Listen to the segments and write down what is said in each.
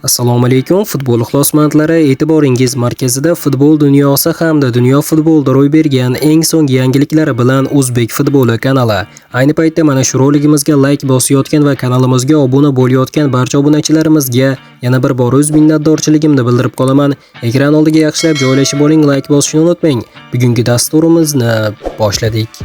Assalomu alaykum futbol ixlosmandlari, e'tiboringiz markazida futbol dunyosi hamda dunyo futbolida ro'y bergan eng so'nggi yangiliklar bilan O'zbek futboli kanali. Ayni paytda mana shu roligimizga like bosayotgan va kanalimizga obuna bo'layotgan barcha obunachilarimizga yana bir bor o'z minnatdorchiligimni bildirib qolaman. Ekran oldiga yaxshilab joylashib oling, like bosishni unutmang. Bugungi dasturimizni boshladik.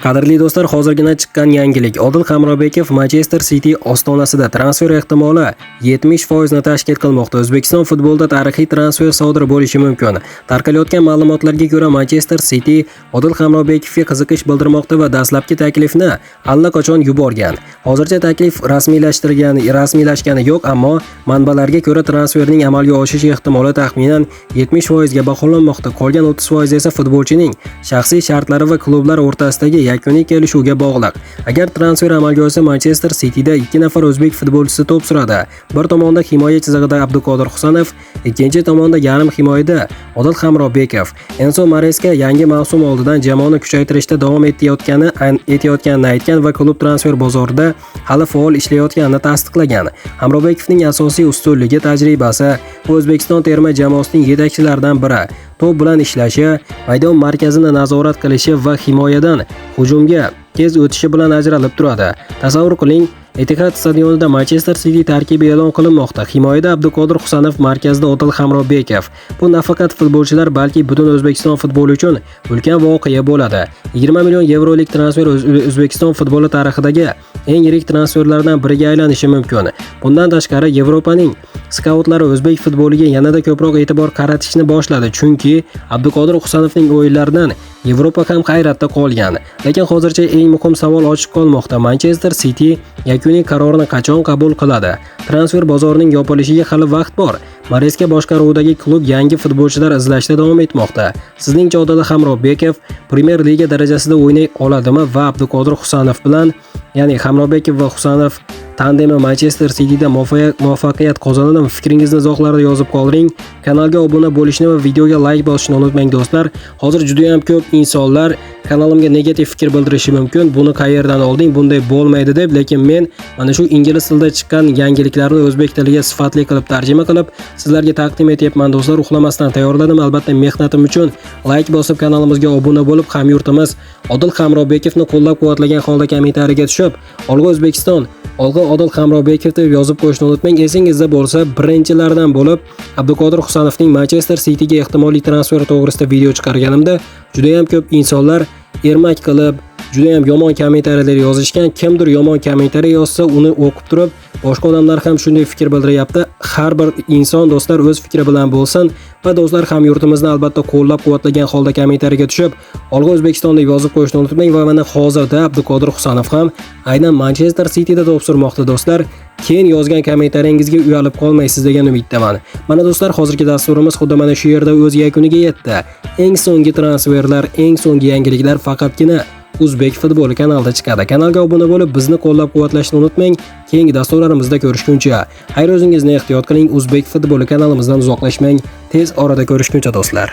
Qadrli do'stlar, hozirgina chiqqan yangilik. Odil Hamrobekov Manchester City ostonasida transfer ehtimoli 70% ni tashkil qilmoqda. O'zbekiston futbolida tarixiy transfer sodir bo'lishi mumkin. Tarqalayotgan ma'lumotlarga ko'ra, Manchester City Odil Hamrobekovga qiziqish bildirmoqda va dastlabki taklifni allaqachon yuborgan. Hozircha taklif rasmiylashgani yo'q, ammo manbalarga ko'ra transferning amalga oshish ehtimoli taxminan 70% ga baholanmoqda. Qolgan 30% esa futbolchining shaxsiy shartlari va klublar o'rtasidagi yakuniy kelishuvga bog'liq. Agar transfer amalga oshsa, Manchester Cityda 2 nafar o'zbek futbolchisi to'p suradi. Bir tomonda himoya chizig'ida Abduqodir Husanov, ikkinchi tomonda yarim himoyada Odil Hamrobekov. Enzo Maresca yangi mavsum oldidan jamoani kuchaytirishda davom etayotganini aytgan va klub transfer bozorida hali faol ishlayotganini tasdiqlagan. Hamrobekovning asosiy ustunligi tajribasi, O'zbekiston terma jamoasining yetakchilaridan biri. To'p bilan ishlashi, maydon markazini nazorat qilishi va himoyadan hujumga tez o'tishi bilan ajralib turadi. Tasavvur qiling, Etihad stadionida Manchester City tarkibi e'lon qilinmoqda. Himoyada Abduqodir Husanov, markazda Odil Hamrobekov. Bu nafaqat futbolchilar, balki butun O'zbekiston futboli uchun ulkan voqea bo'ladi. 20 million yevrolik transfer O'zbekiston futboli tarixidagi eng yirik transferlardan biriga aylanishi mumkin. Bundan tashqari, Yevropaning skautlari o'zbek futboliga yanada ko'proq e'tibor qaratishni boshladi, chunki Abduqodir Husanovning o'yinlaridan Yevropa ham hayratda qolgan. Lekin hozircha eng muhim savol ochiq qolmoqda. Manchester City yakuniy qarorni qachon qabul qiladi? Transfer bozorining yopilishiga hali vaqt bor. Maresca boshqaruvidagi klub yangi futbolchilar izlashda davom etmoqda. Sizningcha Odil Hamrobekov Premier Liga darajasida o'ynay oladimi va Abduqodir Husanov bilan, ya'ni Hamrobekov va Husanov tandemi Manchester Cityda muvaffaqiyat qozonadimi? Fikringizni izohlarda yozib qoldiring. Kanalga obuna bo'lishni va videoga like bosishni unutmang do'stlar. Hozir juda ham ko'p insonlar kanalimga negativ fikr bildirishi mumkin. Buni qayerdan olding? Bunday bo'lmaydi deb, lekin men mana shu ingliz tilida chiqqan yangiliklarni o'zbek tiliga sifatli qilib tarjima qilib sizlarga taqdim etyapman do'stlar. Uxlamasdan tayyorladim. Albatta mehnatim uchun like bosib kanalimizga obuna bo'lib, hamyurtimiz Odil Hamrobekovni qo'llab-quvvatlagan holda kommentariyaga tushib, "Olg'a O'zbekiston, olg'a Odil Hamrobekov" deb yozib qo'yishni unutmang. Esingizda bo'lsa, birinchilardan bo'lib Abduqodir Husanovning Manchester Cityga ehtimoliy transferi to'g'risida video chiqarganimda juda ham ko'p insonlar ermak qilib, juda ham yomon kommentariyalar yozishgan. Kimdir yomon kommentariya yozsa, uni o'qib turib, boshqa odamlar ham shunday fikr bildiryapti. Har bir inson do'stlar o'z fikri bilan bo'lsin va do'stlar hamyurtimizni albatta qo'llab-quvvatlagan holda kommentariyaga tushib, "Olg'a O'zbekiston" deb yozib qo'yishni unutmang va mana hozirda Abduqodir Husanov ham aynan Manchester Cityda to'p surmoqda do'stlar. Keyin yozgan kommentariyangizga uyalib qolmaysiz degan umiddaman. Mana do'stlar, hozirgi dasturimiz xuddi mana shu yerda o'z yakuniga yetdi. Eng so'nggi transferlar, eng so'nggi yangiliklar faqatgina O'zbek futboli kanalida chiqadi. Kanalga obuna bo'lib, bizni qo'llab-quvvatlashni unutmang. Keyingi dasturlarimizda ko'rishguncha, xayr, o'zingizni ehtiyot qiling. O'zbek futboli kanalimizdan uzoqlashmang. Tez orada ko'rishguncha do'stlar.